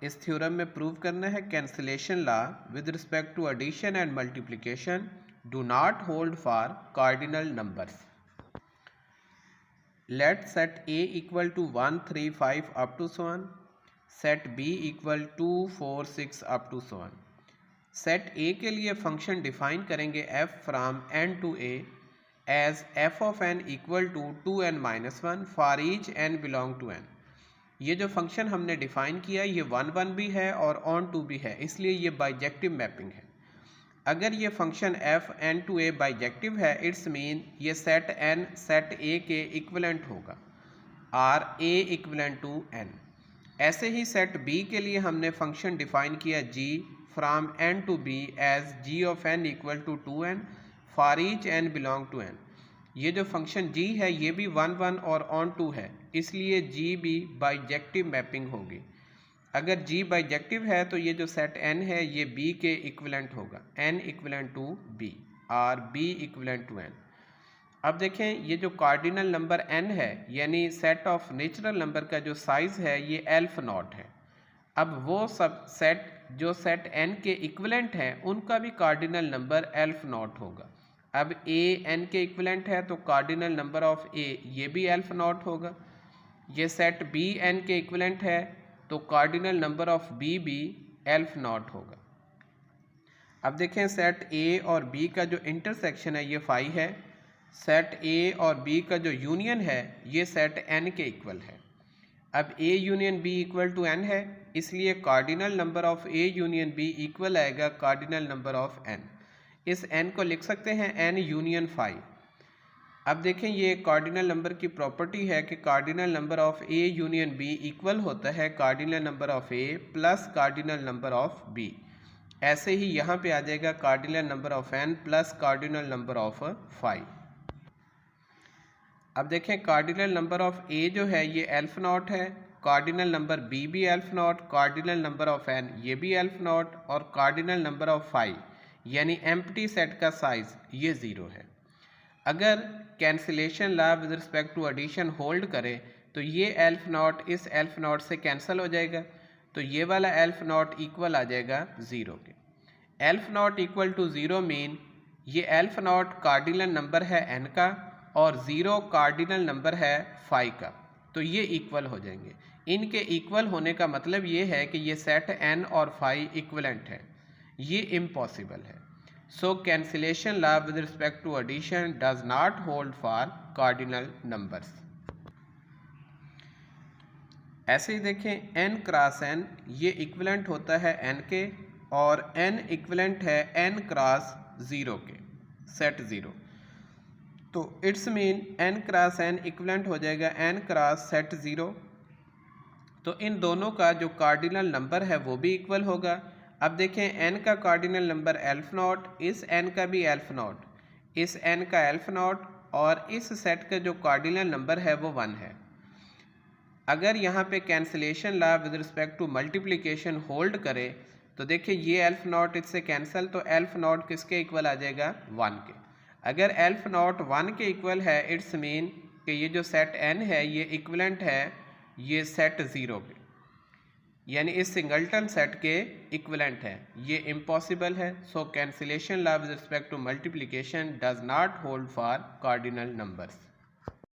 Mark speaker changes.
Speaker 1: इस थ्योरम में प्रूव करना है cancellation law with respect to addition and multiplication do not hold for cardinal numbers. Let set a equal to 1 3 5 up to so on, set b equal to 4 6 up to so on। Set a के लिए function define करेंगे f from n to a as f of n equal to 2n minus 1 for each n belong to n। ये जो function हमने define किया ये 1 1 भी है और ऑन टू भी है, इसलिए ये बाइजेक्टिव मैपिंग है। अगर ये function f n to a bijective है इट्स मीन ये सेट n सेट a के इक्विवेलेंट होगा और a इक्विवेलेंट टू n। ऐसे ही सेट b के लिए हमने फंक्शन डिफाइन किया g from n to b as g of n equal to 2n for each n belong to n। ये जो फंक्शन g है ये भी 1 1 और ऑन टू है, इसलिए g भी बाइजेक्टिव मैपिंग होगी। अगर g बाइजेक्टिव है तो ये जो सेट n है ये b के इक्विवेलेंट होगा, n इक्विवेलेंट टू b और b इक्विवेलेंट टू n। अब देखें ये जो कार्डिनल नंबर n है यानी सेट ऑफ नेचुरल नंबर का जो साइज़ है ये एल्फ नॉट है। अब वो सब सेट जो सेट n के इक्विवेलेंट हैं उनका भी कार्डिनल नंबर एल्फ नॉट होगा। अब a n के इक्विवेलेंट है तो कार्डिनल नंबर ऑफ a ये भी एल्फ नॉट होगा। ये सेट b n के इक्विवेलेंट है तो कार्डिनल नंबर ऑफ b भी एल्फ नॉट होगा। अब देखें सेट a और b का जो इंटरसेक्शन है ये फाई है। सेट a और b का जो यूनियन है ये सेट n के इक्वल है। अब a union b equal to n है, इसलिए cardinal number of a union b equal आएगा कार्डिनल नंबर ऑफ n। इस n को लिख सकते हैं n यूनियन फाई। अब देखें ये कार्डिनल नंबर की प्रॉपर्टी है कि cardinal number of a union b equal होता है cardinal number of a plus cardinal number of b। ऐसे ही यहाँ पे आ जाएगा cardinal number of n plus cardinal number of phi. अब देखें कार्डिनल नंबर ऑफ a जो है ये एल्फ नॉट है, कार्डिनल नंबर b भी aleph naught, cardinal number of n ये भी एल्फ नॉट और कार्डिनल नंबर ऑफ फाई यानी एम्प्टी सेट का साइज ये 0 है। अगर cancellation law with respect to addition hold करे तो ये एल्फ नॉट इस एल्फ नॉट से कैंसिल हो जाएगा, तो ये वाला एल्फ नॉट इक्वल आ जाएगा 0 के। Aleph naught equal to 0 mean ये एल्फ नॉट कार्डिनल नंबर है n का और 0 कार्डिनल नंबर है फाई का, तो ये इक्वल हो जाएंगे। इनके इक्वल होने का मतलब ये है कि ये सेट n और फाई इक्वलेंट है, ये इम्पॉसिबल है। So cancellation law with respect to addition does not hold for cardinal numbers. ऐसे ही देखें n क्रॉस n ये इक्विवेलेंट होता है n के और n इक्विवेलेंट है n क्रॉस 0 के, सेट 0। तो it's mean n cross n equivalent हो जाएगा n क्रॉस सेट 0। तो इन दोनों का जो कार्डिनल नंबर है वो भी इक्वल होगा। अब देखें n का कार्डिनल नंबर एल्फ नॉट, इस n का भी एल्फ नॉट, इस n का एल्फ नॉट और इस सेट का जो कार्डिनल नंबर है वो 1 है। अगर यहाँ पे cancellation law with respect to multiplication hold करे तो देखिए ये एल्फ नॉट इससे कैंसिल, तो एल्फ नॉट किसके इक्वल आ जाएगा 1 के। अगर एल्फ नॉट 1 के इक्वल है इट्स मीन कि ये जो सेट n है ये इक्विवेलेंट है ये सेट 0 के, यानी इस सिंगलटन सेट के इक्विवेलेंट है, ये इम्पॉसिबल है। So cancellation law with respect to multiplication does not hold for cardinal numbers.